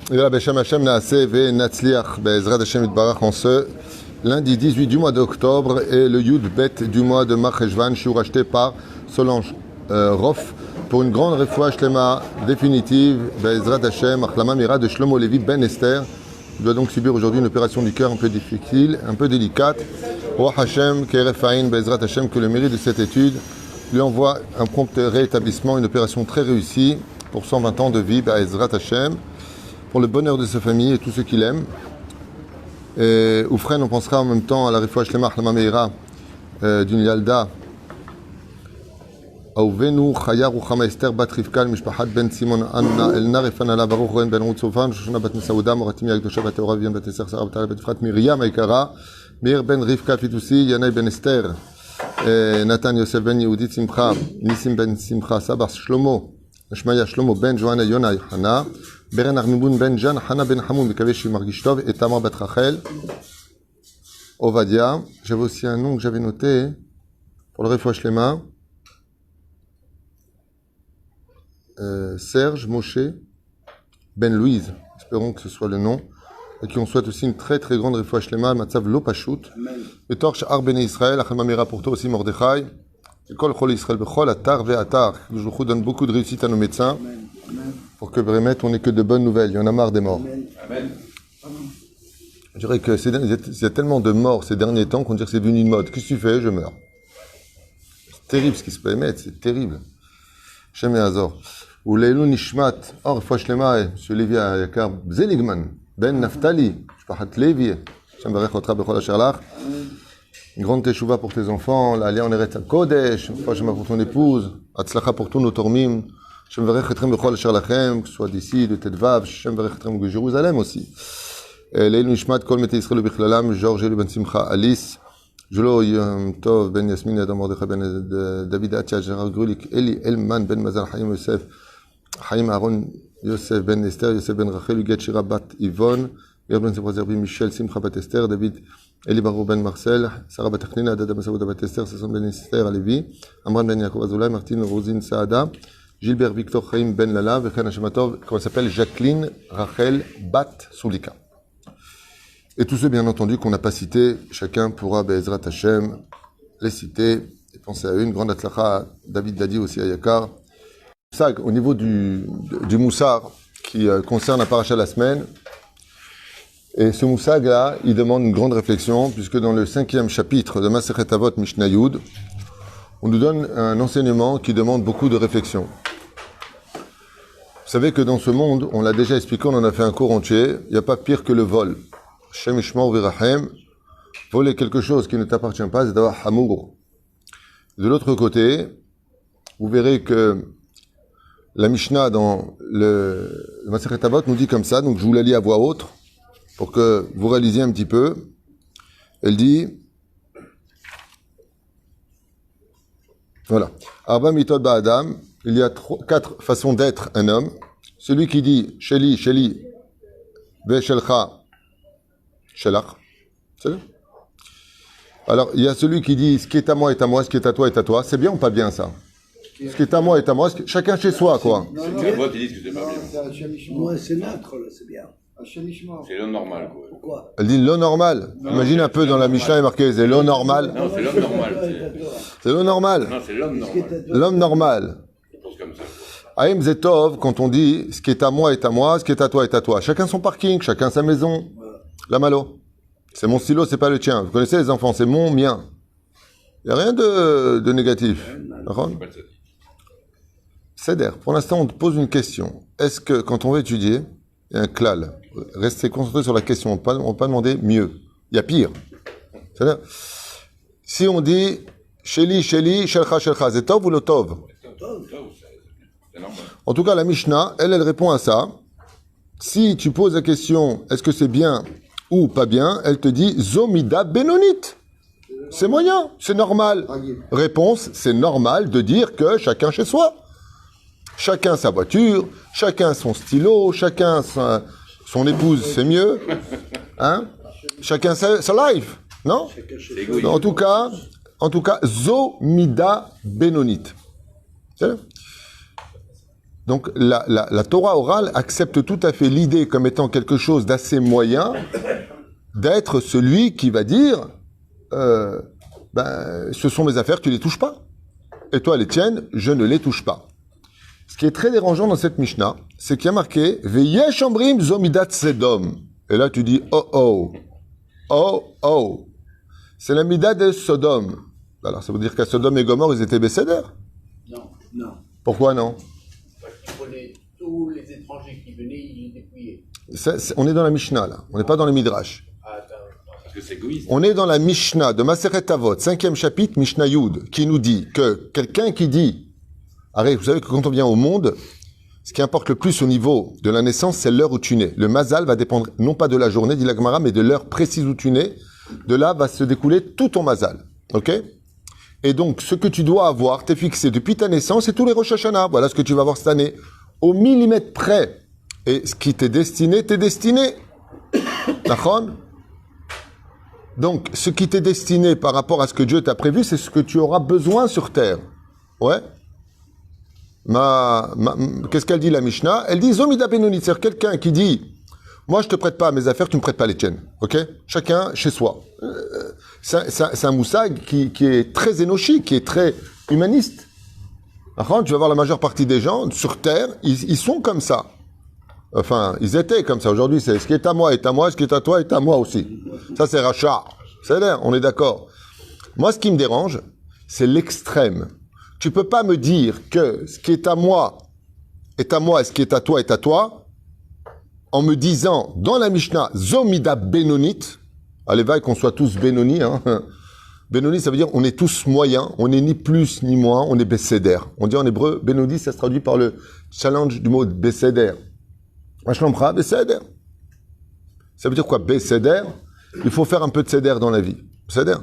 Et là, Beshem Hashem Naaseh ve Natzliach Be'ezrat Hashem Yitbarach en ce lundi 18 du mois d'octobre et le Yud Bet du mois de Marcheshvan, je suis racheté par Solange Roff pour une grande refoua shlema définitive Be'ezrat Hashem Achlama Mira de Shlomo Levi Ben Esther. Il doit donc subir aujourd'hui une opération du cœur un peu difficile, un peu délicate. Roi Hashem, Keref Aïn, Be'ezrat Hashem, que le mérite de cette étude lui envoie un prompt rétablissement, une opération très réussie pour 120 ans de vie, Be'ezrat Hashem, pour le bonheur de sa famille et tous ceux qu'il aime. Et Oufren, on pensera en même temps à la refoua shlema Achlama Meira d'une Yalda. אהובנו חיה רוחמה אסתר בת רבקה למשפחת בן צימון אלנה רפנה לה ברוך רואין בן רות סופן שושנה בת מסעודה מורתמיה הקדושה בת טהורה אביאן בת אסתר שרה בת עלה בת אפרת מרים היקרה מאיר בן רבקה פיטוסי ינאי בן אסתר נתן יוסף בן יהודית שמחה ניסים בן שמחה סבא שלמה שמעיה שלמה בן ג'ואנה יונה חנה ברן ארמימון בן ג'ן חנה בן חמון מקווה שהיא מרגיש טוב et Tamar בת רחל Ovadia. J'avais aussi un nom que j'avais noté pour le refoua shlema. Serge Moshe Ben Louise, espérons que ce soit le nom, et qui on souhaite aussi une très très grande refoua shlema, Matzav Lo Pashut, et Torch Ar Bene Israël, Achlama Meira pour toi aussi Mordechai, et Kol Chol Israël Bechol, Atar Ve Atar, que je vous donne beaucoup de réussite à nos médecins, pour que vraiment on n'ait que de bonnes nouvelles, il y en a marre des morts. Amen. Je dirais que il y a tellement de morts ces derniers temps qu'on dirait que c'est devenu une mode. Qu'est-ce que tu fais? Je meurs. C'est terrible ce qui se peut émettre, c'est terrible. Shem Azor. ולעילוי נשמת, רפואה שלמה, monsieur לוי היקר, זליגמן, בן נפתלי, משפחת לוי, השם מברך אותך בכל אשר לך. Une grande teshuva pour tes enfants, l'aliyah en Eretz HaKodesh, רפואה שלמה pour ton épouse, הצלחה pour tous nos תורמים, השם מברך אתכם בכל אשר לכם, que ce soit d'ici, de Tetvav, השם מברך אתכם בג'רוזלם aussi. לעילוי נשמת כל מתי ישראל ובכללם, ז'ורג' אלי בן שמחה אליס, ג'ולו יום טוב, בן יסמין ידם מרדכי, בן דוד אצ'ה, ג'רר גרוליק, אלי אלמן, בן מזל חיים יוסף, חיים אהרון יוסף בן אסתר, יוסף בן רחל, יגד שירה בת איבון, ירד בן שמחה זרבי, מישל שמחה בת אסתר, דוד אלי ברור בן מרסל, שרה בת תכנינה, דדה מסעודה בת אסתר, ששון בן אסתר הלוי, עמרן בן יעקב אזולאי, מרטין רוזין סעדה, ג'ילבר ויקטור חיים בן ללה, וכן השם הטוב, comment s'appelle Jacqueline Rachel Bat Soulika. Et tous ceux bien entendu qu'on n'a pas cités, chacun pourra, Be'ezrat Hashem, les citer, et penser à une grande atzlacha, David Dadi aussi à Yakar. Au niveau du moussag qui concerne la paracha de la semaine, et ce moussag là, il demande une grande réflexion, puisque dans le 5e chapitre de Masechet Avot Mishnah Yud, on nous donne un enseignement qui demande beaucoup de réflexion. Vous savez que dans ce monde, on l'a déjà expliqué, on en a fait un cours entier, il n'y a pas pire que le vol. Shem Ishma Virachem, voler quelque chose qui ne t'appartient pas, c'est d'avoir hamour. De l'autre côté, vous verrez que la Mishnah dans le Masechet Avot nous dit comme ça, donc je vous la lis à voix haute pour que vous réalisiez un petit peu. Elle dit, voilà, Arba Mitod Ba'adam, il y a 4 façons d'être un homme. Celui qui dit Sheli, Sheli, Veshelcha, Shelach. C'est ça? Alors, il y a celui qui dit ce qui est à moi est à moi, ce qui est à toi est à toi. C'est bien ou pas bien ça? Ce qui est à moi est à moi, chacun chez soi, quoi. C'est que moi qui dis que c'est pas bien. Ouais, c'est neutre, là, c'est bien. C'est l'homme normal, quoi. Pourquoi? Elle dit l'eau normal. Imagine un peu dans la Mishnah, il est marqué, c'est l'eau normal. Non, c'est l'homme normal. C'est l'eau normal. Non, c'est l'homme normal. L'homme normal. Je pense comme ça. Aïm Zetov, quand on dit ce qui est à moi est à moi, ce qui est à toi est à toi. Chacun son parking, chacun sa maison. La malo. C'est mon stylo, c'est pas le tien. Vous connaissez les enfants, c'est mon, mien. Il n'y a rien de négatif. D'accord? Céder, pour l'instant, on te pose une question. Est-ce que, quand on veut étudier, il y a un klal, restez concentré sur la question, on ne va pas demander mieux. Il y a pire. C'est-à-dire, si on dit Sheli, Sheli, Shelcha, Shelcha, c'est tov ou le tov? C'est normal. En tout cas, la Mishnah, elle répond à ça. Si tu poses la question, est-ce que c'est bien ou pas bien, elle te dit Zomida Benonit. C'est moyen, c'est normal. Réponse, c'est normal de dire que chacun chez soi. Chacun sa voiture, chacun son stylo, chacun son épouse, c'est mieux. Hein? Chacun sa life, non? En tout cas, En tout cas, zo mida benonit. Donc, la Torah orale accepte tout à fait l'idée comme étant quelque chose d'assez moyen, d'être celui qui va dire ce sont mes affaires, tu les touches pas. Et toi, les tiennes, je ne les touche pas. Ce qui est très dérangeant dans cette Mishnah, c'est qu'il y a marqué Veyesh Omrim Zomidat Sedom. Et là, tu dis oh. C'est la mida de Sodome. Alors, ça veut dire qu'à Sodome et Gomorre, ils étaient Besséder? Non. Pourquoi non? Parce qu'il prenait tous les étrangers qui venaient, ils les dépouillaient. On est dans la Mishnah, là. On n'est pas dans le Midrash. Parce que c'est égoïste. On est dans la Mishnah de Maseret Avot, 5e chapitre, Mishnah Yud, qui nous dit que quelqu'un qui dit vous savez que quand on vient au monde, ce qui importe le plus au niveau de la naissance, c'est l'heure où tu nais. Le mazal va dépendre non pas de la journée, dit la Gemara, mais de l'heure précise où tu nais. De là va se découler tout ton mazal. Ok? Et donc, ce que tu dois avoir, t'es fixé depuis ta naissance et tous les Rosh Hashanah. Voilà ce que tu vas avoir cette année. Au millimètre près. Et ce qui t'est destiné, t'es destiné. D'accord? Donc, ce qui t'est destiné par rapport à ce que Dieu t'a prévu, c'est ce que tu auras besoin sur terre. Ouais? Qu'est-ce qu'elle dit la Mishnah? Elle dit Zomida Benonit, c'est quelqu'un qui dit moi je te prête pas mes affaires, tu me prêtes pas les tiennes, ok? Chacun chez soi. C'est un moussag qui est très énochi, qui est très humaniste. Tu vas voir la majeure partie des gens sur terre, ils sont comme ça. Enfin, ils étaient comme ça. Aujourd'hui, c'est ce qui est à moi est à moi, ce qui est à toi est à moi aussi. Ça c'est rachat. C'est l'air, on est d'accord. Moi, ce qui me dérange, c'est l'extrême. Tu peux pas me dire que ce qui est à moi est à moi et ce qui est à toi en me disant dans la Mishnah Zomida Benonit, allez va qu'on soit tous Benoni, hein. Benoni ça veut dire on est tous moyens, on n'est ni plus ni moins, on est Besséder. On dit en hébreu Benoni ça se traduit par le challenge du mot Besséder. Mashlompra Besséder. Ça veut dire quoi Besséder? Il faut faire un peu de Séder dans la vie. Besséder.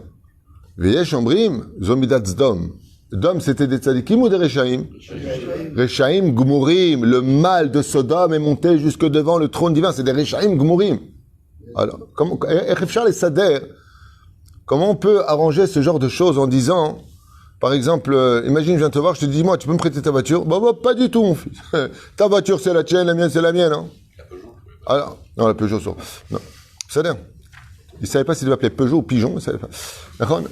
Veyesh Ombrim Zomida Zdom. Dom, c'était des tzadikim ou des Rechaim? Rechaim Gmurim. Le mal de Sodome est monté jusque devant le trône divin. C'est des Rechaim Gmurim. Alors, comment on peut arranger ce genre de choses en disant, par exemple, imagine, je viens te voir, je te dis, dis-moi, tu peux me prêter ta voiture? Bah, pas du tout, mon fils. Ta voiture, c'est la tienne, la mienne, c'est la mienne, hein? La Peugeot. Alors, non, la Peugeot, non. C'est-à-dire, il ne savait pas s'il devait appeler Peugeot ou Pigeon, il ne savait pas. D'accord?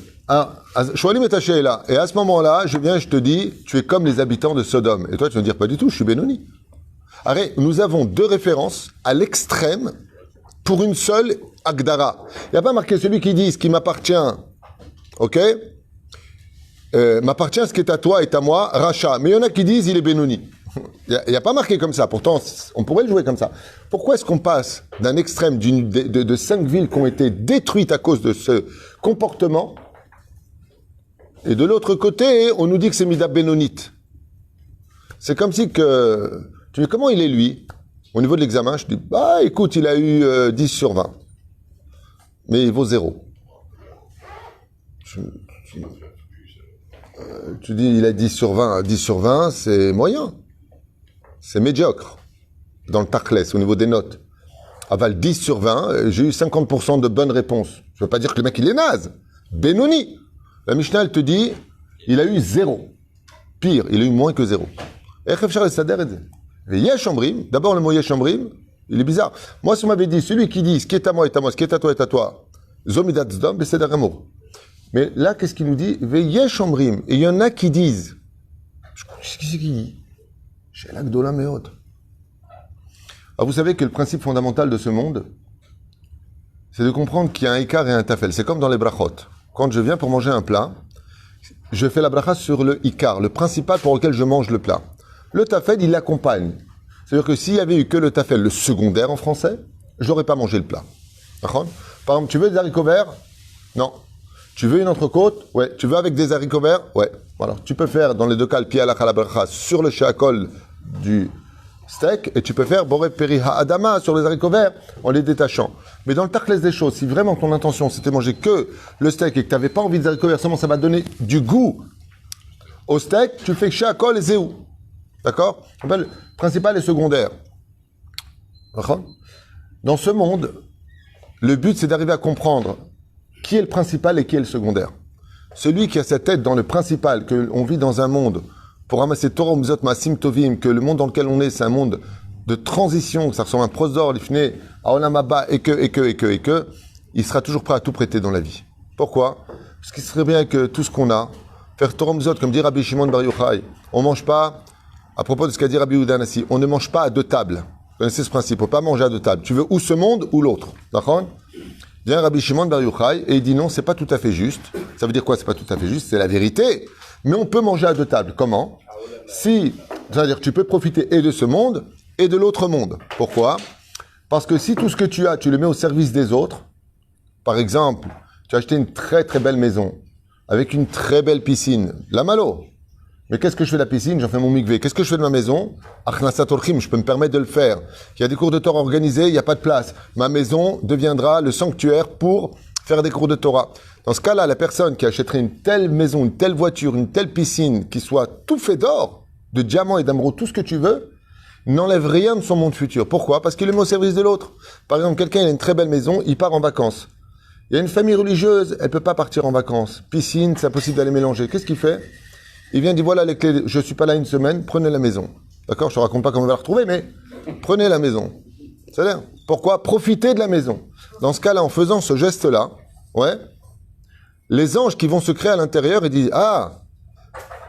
Shoalim et Sheila. Et à ce moment-là, je te dis, tu es comme les habitants de Sodome. Et toi, tu vas me dire, pas du tout, je suis Benoni. Arrête, nous avons deux références à l'extrême pour une seule Agdara. Il n'y a pas marqué celui qui dit ce qui m'appartient, ok? M'appartient ce qui est à toi est à moi, Racha. Mais il y en a qui disent, il est Benoni. Il n'y a pas marqué comme ça. Pourtant, on pourrait le jouer comme ça. Pourquoi est-ce qu'on passe d'un extrême de 5 villes qui ont été détruites à cause de ce comportement? Et de l'autre côté, on nous dit que c'est Mida Benonite. C'est comme si que... Tu dis, comment il est lui? Au niveau de l'examen, je dis, écoute, il a eu 10 sur 20. Mais il vaut 0. Tu dis, il a 10 sur 20. 10 sur 20, c'est moyen. C'est médiocre. Dans le Tachlès, au niveau des notes. Aval 10 sur 20, j'ai eu 50% de bonnes réponses. Je ne veux pas dire que le mec, il est naze. Benoni. La Mishnah, elle te dit, il a eu 0. Pire, il a eu moins que 0. D'abord, le mot Yeshambrim, il est bizarre. Moi, si on m'avait dit, celui qui dit, ce qui est à moi est à moi, ce qui est à toi est à toi, Zomidat Zdom, c'est amour. Mais là, qu'est-ce qu'il nous dit? Yeshambrim. Et il y en a qui disent, qu'est-ce qu'il dit? Chez l'Agdola Meot. Alors, vous savez que le principe fondamental de ce monde, c'est de comprendre qu'il y a un Ikar et un Tafel. C'est comme dans les brachot. Quand je viens pour manger un plat, je fais la bracha sur le Ikar, le principal pour lequel je mange le plat. Le Tafel, il l'accompagne. C'est-à-dire que s'il y avait eu que le Tafel, le secondaire en français, je n'aurais pas mangé le plat. D'accord? Par exemple, tu veux des haricots verts? Non. Tu veux une entrecôte? Ouais. Tu veux avec des haricots verts? Ouais. Voilà. Tu peux faire, dans les deux cas, le pied à la bracha sur le sheakol du steak, et tu peux faire boré peri ha'adama sur les haricots verts en les détachant. Mais dans le tachlès des choses, si vraiment ton intention c'était manger que le steak et que tu n'avais pas envie des haricots verts, seulement ça va donner du goût au steak, tu fais sheakol et zéou. D'accord? On appelle principal et secondaire. D'accord? Dans ce monde, le but c'est d'arriver à comprendre qui est le principal et qui est le secondaire. Celui qui a sa tête dans le principal, qu'on vit dans un monde, pour ramasser Torah, Mizot, Maasim Tovim, que le monde dans lequel on est, c'est un monde de transition, que ça ressemble à un prosdor, l'ifné, à Olam Haba, et que, il sera toujours prêt à tout prêter dans la vie. Pourquoi? Parce qu'il serait bien que tout ce qu'on a, faire Torah Mizot, comme dit Rabbi Shimon Bar Yochai, on mange pas, à propos de ce qu'a dit Rabbi Yehuda Hanassi, on ne mange pas à deux tables. Vous connaissez ce principe, on ne peut pas manger à deux tables. Tu veux ou ce monde ou l'autre. D'accord? Vient Rabbi Shimon Bar Yochai et il dit non, c'est pas tout à fait juste. Ça veut dire quoi? C'est pas tout à fait juste, c'est la vérité. Mais on peut manger à deux tables. Comment? Si, c'est-à-dire que tu peux profiter et de ce monde et de l'autre monde. Pourquoi? Parce que si tout ce que tu as, tu le mets au service des autres, par exemple, tu as acheté une très très belle maison avec une très belle piscine, la malo. Mais qu'est-ce que je fais de la piscine? J'en fais mon mikvé. Qu'est-ce que je fais de ma maison? Achnasat orchim, je peux me permettre de le faire. Il y a des cours de Torah organisés, il n'y a pas de place. Ma maison deviendra le sanctuaire pour faire des cours de Torah. Dans ce cas-là, la personne qui achèterait une telle maison, une telle voiture, une telle piscine, qui soit tout fait d'or, de diamants et d'émeraudes, tout ce que tu veux, n'enlève rien de son monde futur. Pourquoi? Parce qu'il le met au service de l'autre. Par exemple, quelqu'un a une très belle maison, il part en vacances. Il y a une famille religieuse, elle peut pas partir en vacances. Piscine, c'est impossible d'aller mélanger. Qu'est-ce qu'il fait? Il vient dire, voilà les clés, je suis pas là une semaine, prenez la maison. D'accord? Je te raconte pas comment on va la retrouver, mais prenez la maison. C'est-à-dire, pourquoi? Profitez de la maison. Dans ce cas-là, en faisant ce geste-là, ouais, les anges qui vont se créer à l'intérieur, ils disent, ah,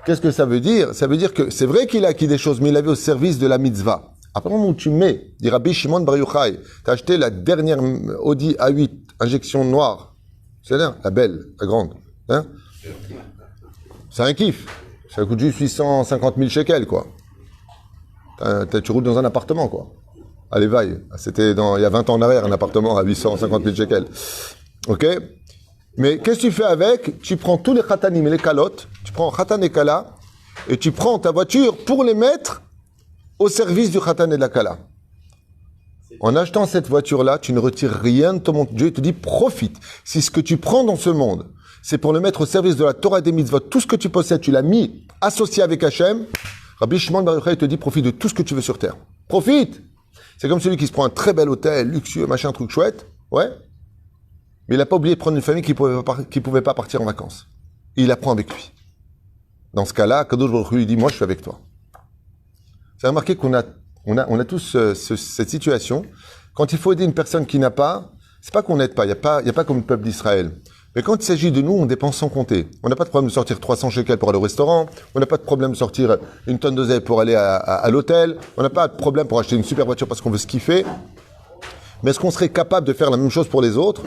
qu'est-ce que ça veut dire? Ça veut dire que c'est vrai qu'il a acquis des choses, mais il avait au service de la mitzvah. À partir du moment où tu mets, dit Rabbi Shimon Bar Yochai, t'as acheté la dernière Audi A8, injection noire. C'est-à-dire, la belle, la grande. Hein? C'est un kiff. Ça coûte juste 850 000 shekels, quoi. Tu roules dans un appartement, quoi. Allez, vaille. C'était il y a 20 ans en arrière, un appartement à 850 000 shekels. Ok? Mais qu'est-ce que tu fais avec? Tu prends tous les khatanim et les kalotes, tu prends khatan et kala, et tu prends ta voiture pour les mettre au service du khatan et de la kala. En achetant cette voiture-là, tu ne retires rien de ton monde. Dieu te dit, profite. Si ce que tu prends dans ce monde, c'est pour le mettre au service de la Torah et des mitzvot, tout ce que tu possèdes, tu l'as mis associé avec Hachem, Rabbi Shimon Bar Yochai te dit, profite de tout ce que tu veux sur terre. Profite! C'est comme celui qui se prend un très bel hôtel, luxueux, machin, truc chouette, ouais. Mais il n'a pas oublié de prendre une famille qui pouvait pas partir en vacances. Et il la prend avec lui. Dans ce cas-là, Kadosh Baruch Hu lui dit, moi je suis avec toi. Vous avez remarqué qu'on a tous cette situation. Quand il faut aider une personne qui n'a pas, c'est pas qu'on n'aide pas. Il y a pas comme le peuple d'Israël. Mais quand il s'agit de nous, on dépense sans compter. On n'a pas de problème de sortir 300 shekels pour aller au restaurant. On n'a pas de problème de sortir une tonne d'oseille pour aller à l'hôtel. On n'a pas de problème pour acheter une super voiture parce qu'on veut se kiffer. Mais est-ce qu'on serait capable de faire la même chose pour les autres?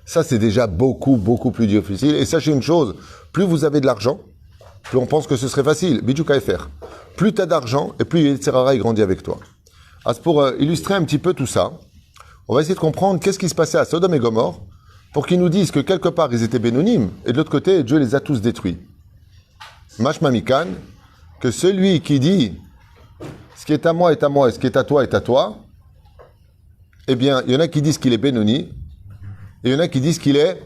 Ça, c'est déjà beaucoup, beaucoup plus difficile. Et sachez une chose, plus vous avez de l'argent, plus on pense que ce serait facile. Bidou KFR. Plus tu as d'argent, et plus Yetzirah grandit avec toi. Alors, pour illustrer un petit peu tout ça, on va essayer de comprendre qu'est-ce qui se passait à Sodome et Gomorrhe, pour qu'ils nous disent que quelque part, ils étaient bénonymes, et de l'autre côté, Dieu les a tous détruits. Mashma Mikan, que celui qui dit « ce qui est à moi est à moi, et ce qui est à toi est à toi », eh bien, il y en a qui disent qu'il est bénoni, et il y en a qui disent qu'il est...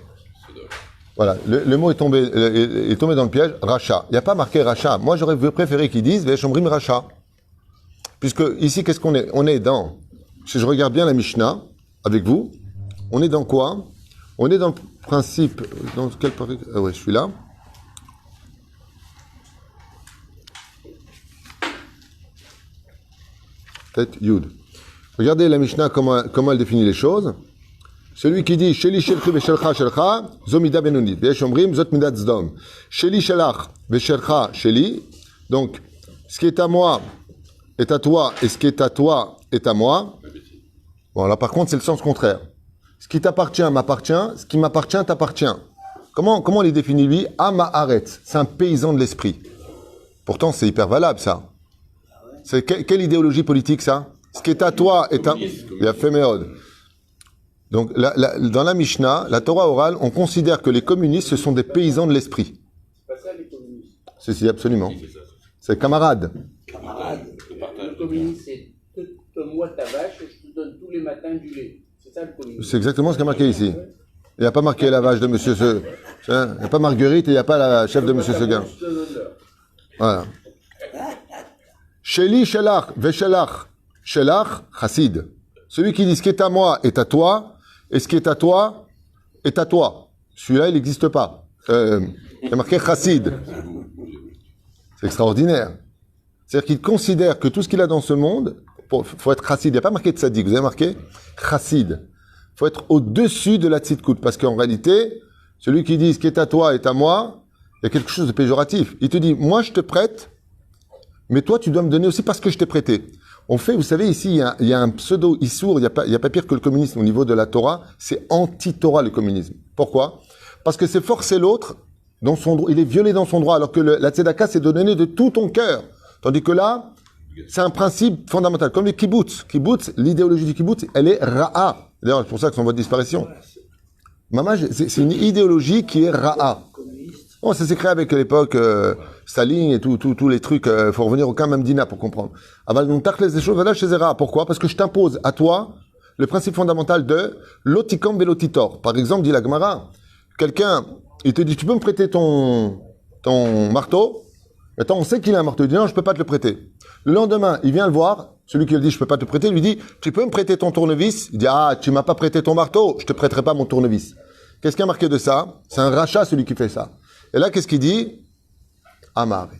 Voilà, le mot est tombé dans le piège, Racha. Il n'y a pas marqué Racha. Moi, j'aurais préféré qu'ils disent Veshomrim Racha. Puisque ici, qu'est-ce qu'on est? On est dans... Si je regarde bien la Mishnah, avec vous, on est dans quoi? On est dans le principe... Dans quel... Ah ouais, je suis là. Peut-être Yud. Regardez la Mishnah, comment elle définit les choses. Celui qui dit Sheli shelchi veshelcha shelcha, zomida benoni. Ve'esh omrim zot midat zdom. Sheli shelach veshelcha sheli. Donc, ce qui est à moi est à toi, et ce qui est à toi est à moi. Bon, là, par contre, c'est le sens contraire. Ce qui t'appartient m'appartient, ce qui m'appartient t'appartient. Comment on les définit, lui? Ama'aretz. C'est un paysan de l'esprit. Pourtant, c'est hyper valable, ça. C'est quelle idéologie politique, ça? Ce qui est à toi est à... Il y a fait méode. Donc, dans la Mishnah, la Torah orale, on considère que les communistes, ce sont des paysans de l'esprit. C'est pas ça, les communistes. C'est absolument. C'est camarades. Camarades. Le communiste, c'est donne-moi ta vache et je te donne tous les matins du lait. C'est ça, le communisme. C'est exactement ce qui est marqué ici. Il n'y a pas marqué la vache de monsieur Il n'y a pas Marguerite et il n'y a pas la chef de monsieur Seguin. Voilà. Sheli, Shelach, Veshelach, Shelach, Chassid. Celui qui dit ce qui est à moi est à toi, et ce qui est à toi est à toi. Celui-là, il n'existe pas. Il y a marqué chassid. C'est extraordinaire. C'est-à-dire qu'il considère que tout ce qu'il a dans ce monde, faut être chassid. Il n'y a pas marqué tzaddik, vous avez marqué chassid. Il faut être au-dessus de la tzidkout. Parce qu'en réalité, celui qui dit ce qui est à toi est à moi, il y a quelque chose de péjoratif. Il te dit, moi je te prête, mais toi tu dois me donner aussi parce que je t'ai prêté. On fait, vous savez, ici, il y a un pseudo-issour, il y a pas pire que le communisme au niveau de la Torah, c'est anti-Torah le communisme. Pourquoi? Parce que c'est forcer l'autre, il est violé dans son droit, alors que la tzedaka c'est de donner de tout ton cœur. Tandis que là, c'est un principe fondamental. Comme les kibbutz. Kibbutz, l'idéologie du kibbutz, elle est ra'a. D'ailleurs, c'est pour ça que c'est en voie de disparition. Mamage, c'est une idéologie qui est ra'a. Bon, ça s'est créé avec l'époque Staline et tous les trucs. Faut revenir au cas même Dina pour comprendre. Aval donc tachlez des choses, voilà chez Zera. Pourquoi? Parce que je t'impose à toi le principe fondamental de l'otikam velotitor. Par exemple, dit la Gemara, quelqu'un, il te dit, tu peux me prêter ton marteau? Maintenant, on sait qu'il a un marteau. Il dit, non, je peux pas te le prêter. Le lendemain, il vient le voir. Celui qui lui dit, je peux pas te prêter, lui dit, tu peux me prêter ton tournevis? Il dit, ah, tu m'as pas prêté ton marteau, je te prêterai pas mon tournevis. Qu'est-ce qu'il y a marqué de ça? C'est un rachat, celui qui fait ça. Et là, qu'est-ce qu'il dit? Amarit.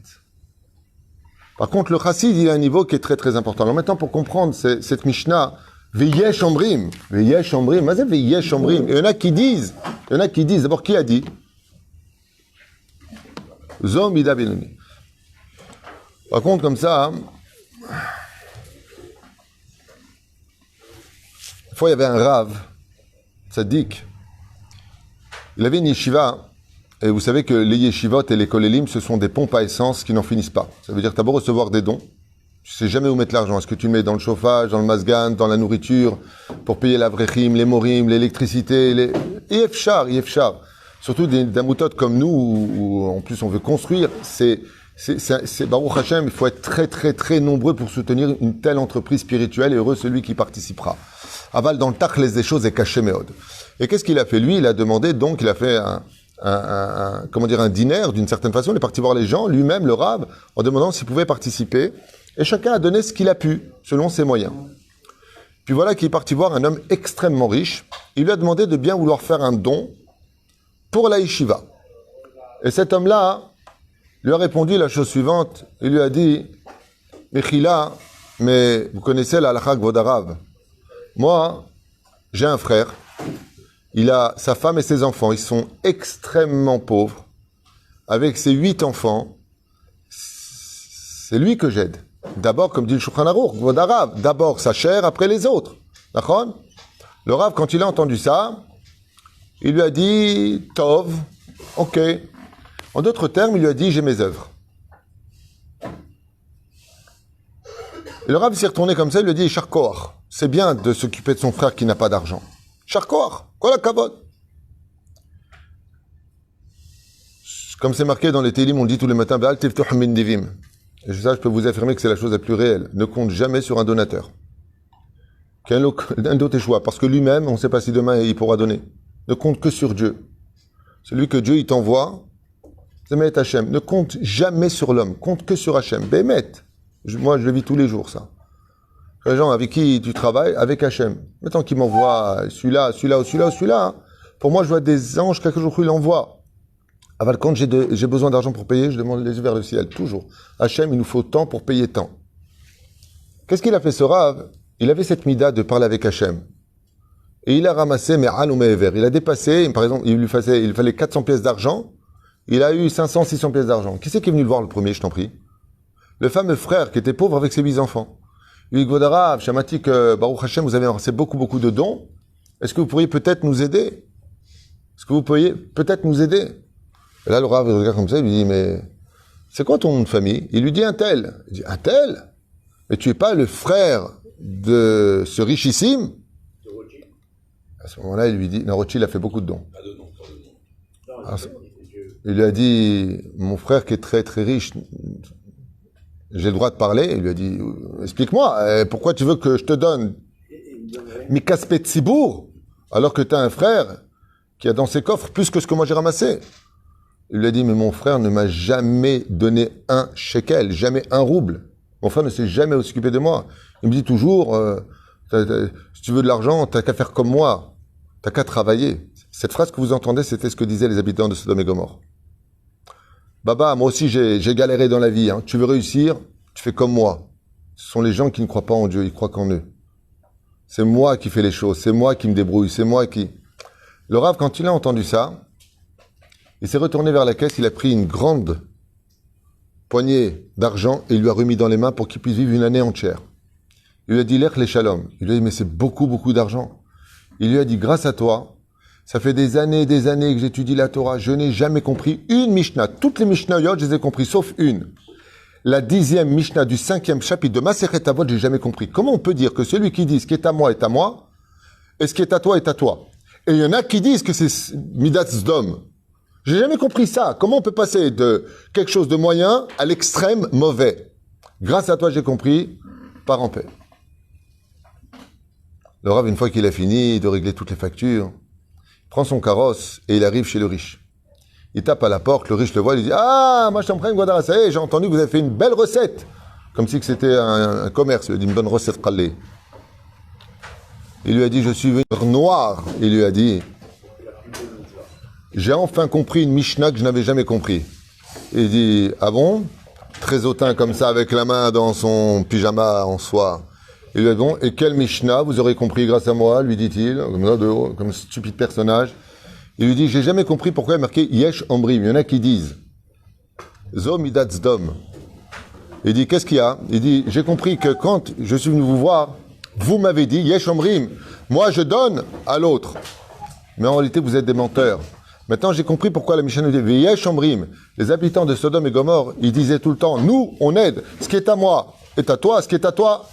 Par contre, le chassid, il a un niveau qui est très très important. Alors maintenant, pour comprendre cette Mishnah, Veyesh Ombrim, Veyesh Ombrim, mais c'est Veyesh Ombrim. Il y en a qui disent, d'abord, qui a dit? Zom Ida Benoni. Par contre, comme ça, une fois, il y avait un Rav, tzaddik. Il avait une yeshiva, et vous savez que les yeshivot et les kolélim, ce sont des pompes à essence qui n'en finissent pas. Ça veut dire que tu as beau recevoir des dons, tu sais jamais où mettre l'argent. Est-ce que tu le mets dans le chauffage, dans le masgan, dans la nourriture, pour payer la vrechim, les morim, l'électricité, les... Yefchar. Surtout des damutot comme nous, où en plus on veut construire, c'est Baruch Hashem, il faut être très très très nombreux pour soutenir une telle entreprise spirituelle et heureux celui qui participera. Aval dans le tachles des choses est caché méod. Et qu'est-ce qu'il a fait lui? Il a demandé donc, il a fait un dîner d'une certaine façon. Il est parti voir les gens, lui-même le Rav, en demandant s'il pouvait participer. Et chacun a donné ce qu'il a pu, selon ses moyens. Puis voilà qu'il est parti voir un homme extrêmement riche. Il lui a demandé de bien vouloir faire un don pour la yeshiva. Et cet homme-là lui a répondu la chose suivante. Il lui a dit, Mechila, mais vous connaissez la halakha Gvodarav. Moi, j'ai un frère. Il a sa femme et ses enfants. Ils sont extrêmement pauvres. Avec ses 8 enfants, c'est lui que j'aide. D'abord, comme dit le Shulchan Aruch, Gvodarav, d'abord sa chair, après les autres. D'accord? Le Rav, quand il a entendu ça, il lui a dit, Tov, ok. En d'autres termes, il lui a dit, j'ai mes œuvres. Et le Rav s'est retourné comme ça, il lui a dit, Charkoach, c'est bien de s'occuper de son frère qui n'a pas d'argent. Charkoach, quoi la kavod? Comme c'est marqué dans les télim, on dit tous les matins, Be'al tiftuh min divim. Et ça, je peux vous affirmer que c'est la chose la plus réelle. Ne compte jamais sur un donateur. Un autre échoua, parce que lui-même, on ne sait pas si demain il pourra donner. Ne compte que sur Dieu. Celui que Dieu il t'envoie, Bémet Hachem. Ne compte jamais sur l'homme, compte que sur Hachem. Bémet. Moi, je le vis tous les jours, ça. Les gens avec qui tu travailles, avec Hachem. Maintenant qu'il m'envoie celui-là, hein. Pour moi, je vois des anges, quelque jour, il l'envoie. Aval, quand j'ai besoin d'argent pour payer, je demande les yeux vers le ciel, toujours. Hachem, il nous faut tant pour payer tant. Qu'est-ce qu'il a fait ce Rav? Il avait cette mida de parler avec Hachem. Et il a ramassé, mais al ou me'ever. Il a dépassé, par exemple, il fallait 400 pièces d'argent. Il a eu 500, 600 pièces d'argent. Qui c'est qui est venu le voir le premier, je t'en prie? Le fameux frère qui était pauvre avec ses 8 enfants. Il dit, Gvodarav, Shamatik, Baruch Hashem, vous avez ramassé beaucoup de dons. Est-ce que vous pourriez peut-être nous aider? Et là, le Rav regarde comme ça, il lui dit, mais c'est quoi ton nom de famille? Il lui dit un tel. Il dit, un tel? Mais tu es pas le frère de ce richissime? À ce moment-là, il lui dit, Rothschild a fait beaucoup de dons. Pas de nom. Alors, il lui a dit, mon frère qui est très très riche, j'ai le droit de parler. Il lui a dit, explique-moi, pourquoi tu veux que je te donne Mikaspet Tzibour, alors que tu as un frère qui a dans ses coffres plus que ce que moi j'ai ramassé. Il lui a dit, mais mon frère ne m'a jamais donné un shekel, jamais un rouble. Mon frère ne s'est jamais occupé de moi. Il me dit toujours, si tu veux de l'argent, t'as qu'à faire comme moi. T'as qu'à travailler. Cette phrase que vous entendez, c'était ce que disaient les habitants de Sodome et Gomorrhe. Baba, moi aussi j'ai galéré dans la vie. Hein. Tu veux réussir, tu fais comme moi. Ce sont les gens qui ne croient pas en Dieu, ils croient qu'en eux. C'est moi qui fais les choses, c'est moi qui me débrouille, c'est moi qui... Le Rav, quand il a entendu ça, il s'est retourné vers la caisse, il a pris une grande poignée d'argent et il lui a remis dans les mains pour qu'il puisse vivre une année entière. Il lui a dit, l'ech les shalom. Il lui a dit, mais c'est beaucoup, beaucoup d'argent. Il lui a dit, grâce à toi, ça fait des années que j'étudie la Torah, je n'ai jamais compris une Mishnah. Toutes les Mishnayot, je les ai compris, sauf une. La 10e Mishnah du 5e chapitre de Masechet Avot, j'ai jamais compris. Comment on peut dire que celui qui dit ce qui est à moi est à moi, et ce qui est à toi est à toi? Et il y en a qui disent que c'est Midat Sdom. J'ai jamais compris ça. Comment on peut passer de quelque chose de moyen à l'extrême mauvais? Grâce à toi, j'ai compris. Pars en paix. Le Rav, une fois qu'il a fini de régler toutes les factures, prend son carrosse et il arrive chez le riche. Il tape à la porte, le riche le voit, il dit « Ah, moi je t'en prie, Guadara, ça y est, j'ai entendu que vous avez fait une belle recette. » Comme si c'était un commerce, il dit « Une bonne recette calée. » Il lui a dit « Je suis venu noir. » Il lui a dit « J'ai enfin compris une Mishnah que je n'avais jamais compris. » Il dit « Ah bon ?» Très hautain comme ça, avec la main dans son pyjama en soie. Il lui a dit « Bon, et quelle Mishnah vous aurez compris grâce à moi ?» lui dit-il, comme ça de haut, comme stupide personnage. Il lui dit, j'ai jamais compris pourquoi il y a marqué Yesh Ombrim. Il y en a qui disent Zom Midat Sdom. Il dit, qu'est-ce qu'il y a? Il dit, j'ai compris que quand je suis venu vous voir, vous m'avez dit Yesh Ombrim. Moi, je donne à l'autre. Mais en réalité, vous êtes des menteurs. Maintenant, j'ai compris pourquoi la Mishnah nous dit Yesh Ombrim. Les habitants de Sodome et Gomorrhe, ils disaient tout le temps, nous, on aide. Ce qui est à moi est à toi. Ce qui est à toi,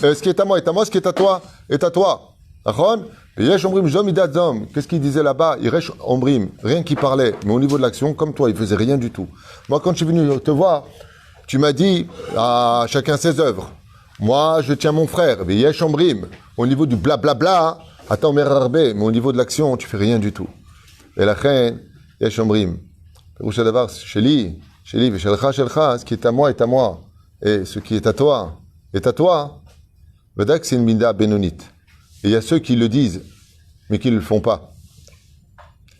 ce qui est à moi est à moi. Ce qui est à toi est à toi. Achon? Yesh Ombrim Jom Midat Zom. Qu'est-ce qu'il disait là-bas? Yesh Ombrim. Rien qu'il parlait. Mais au niveau de l'action, comme toi, il faisait rien du tout. Moi, quand je suis venu te voir, tu m'as dit, à chacun ses œuvres. Moi, je tiens mon frère. Yesh Ombrim. Au niveau du blablabla, attends, mais au niveau de l'action, tu fais rien du tout. Et la reine, Yesh Ombrim. Perusha Davar, Sheli, Veshelcha, Shelcha. Ce qui est à moi est à moi. Et ce qui est à toi est à toi. Vedak, c'est une binda bénonite. Et il y a ceux qui le disent, mais qui ne le font pas.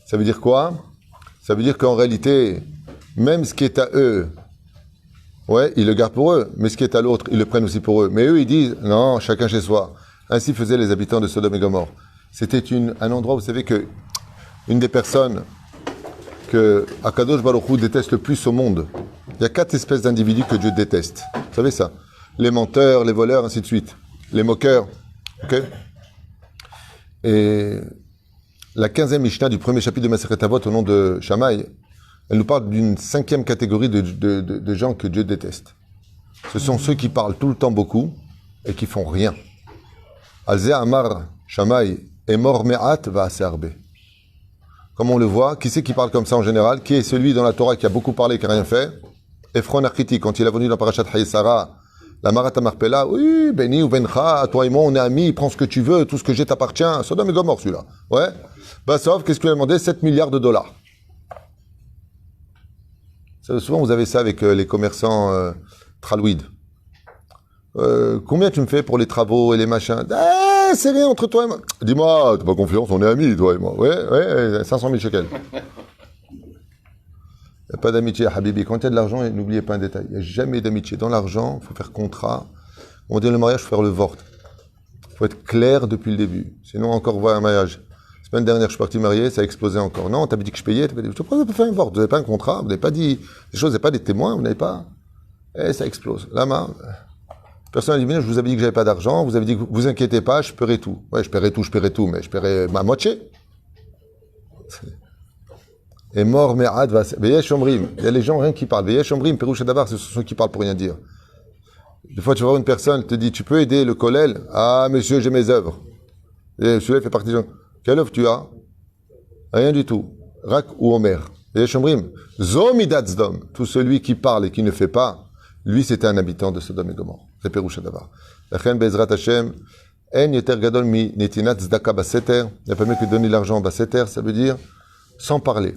Ça veut dire quoi? Ça veut dire qu'en réalité, même ce qui est à eux, ouais, ils le gardent pour eux, mais ce qui est à l'autre, ils le prennent aussi pour eux. Mais eux, ils disent, non, chacun chez soi. Ainsi faisaient les habitants de Sodome et Gomorrhe. C'était un endroit, vous savez que une des personnes que Akadosh Baruch Hu déteste le plus au monde, il y a 4 espèces d'individus que Dieu déteste. Vous savez ça? Les menteurs, les voleurs, ainsi de suite. Les moqueurs, ok? Et la 15e Mishnah du premier chapitre de Masechet Avot au nom de Shammai, elle nous parle d'une 5e catégorie de gens que Dieu déteste. Ce sont ceux qui parlent tout le temps beaucoup et qui font rien. Alze Amar Shammai Emor Me'at Va'aseh Arbe. Comme on le voit, qui c'est qui parle comme ça en général? Qui est celui dans la Torah qui a beaucoup parlé et qui n'a rien fait? Ephron Achiti, quand il est venu dans Parashat Hayesara, la Marat Marpella, oui, Beni ou Bencha, toi et moi, on est amis, prends ce que tu veux, tout ce que j'ai t'appartient. Sodome et Gomorrhe, celui-là. Ouais. Bassov, qu'est-ce qu'il a demandé? 7 milliards de dollars. Ça, souvent, vous avez ça avec les commerçants tralouides. Combien tu me fais pour les travaux et les machins? C'est rien entre toi et moi. Dis-moi, t'as pas confiance, on est amis, toi et moi. Ouais, 500 000 shekels. Il n'y a pas d'amitié à Habibi. Quand il y a de l'argent, n'oubliez pas un détail. Il n'y a jamais d'amitié. Dans l'argent, il faut faire contrat. On dit le mariage, il faut faire le vort. Il faut être clair depuis le début. Sinon, encore voir un mariage. La semaine dernière, je suis parti marier, ça a explosé encore. Non, t'avais dit que je payais. Je te propose de faire un vort. Vous n'avez pas un contrat, vous n'avez pas dit des choses, vous n'avez pas des témoins, vous n'avez pas. Et ça explose. Là, personne n'a dit, je vous avais dit que j'avais pas d'argent, vous avez dit que vous inquiétez pas, je paierai tout. Ouais, je paierai tout, mais je paierai ma moitié. Et mort, me'ad, veyesh omrim. Il y a les gens, rien qui parlent. Veyesh omrim, Peroucha Davar, ce sont ceux qui parlent pour rien dire. Des fois, tu vas voir une personne, elle te dit, tu peux aider le kollel? Ah, monsieur, j'ai mes œuvres. Et celui-là, il fait partie de... Quelle œuvre tu as? Rien du tout. Rak ou Omer. Veyesh omrim. Zomidat zdom. Tout celui qui parle et qui ne fait pas, lui, c'était un habitant de Sodome et Gomorrhe. C'est Peroucha Davar. Lachen bezrat Hashem. En yeter gadol mi netinat zdaka baseter. Il n'y a pas mieux que donner l'argent baseter, ça veut dire sans parler.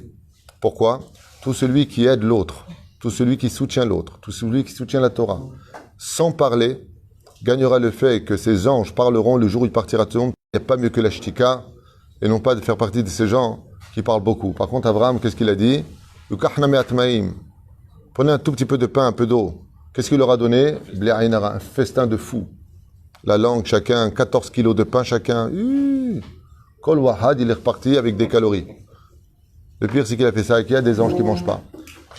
Pourquoi? Tout celui qui aide l'autre, tout celui qui soutient l'autre, tout celui qui soutient la Torah, sans parler, gagnera le fait que ces anges parleront le jour où il partira de ce monde. Il n'y a pas mieux que la shtika, et non pas de faire partie de ces gens qui parlent beaucoup. Par contre, Abraham, qu'est-ce qu'il a dit? Prenez un tout petit peu de pain, un peu d'eau. Qu'est-ce qu'il leur a donné? Un festin de fou. La langue, chacun, 14 kilos de pain, chacun. Kol Wahad, il est reparti avec des calories. Le pire, c'est qu'il a fait ça et qu'il y a des anges qui ne mangent pas.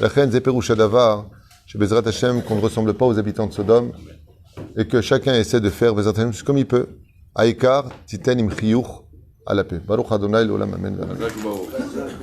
La reine Zeperoucha Davar, chez Bezrat Hashem, qu'on ne ressemble pas aux habitants de Sodome, et que chacun essaie de faire Bezrat Hashem comme il peut. Aïkar, Titen Im Chiyuch, à la paix. Baruch Adonai, l'Olam, Amen.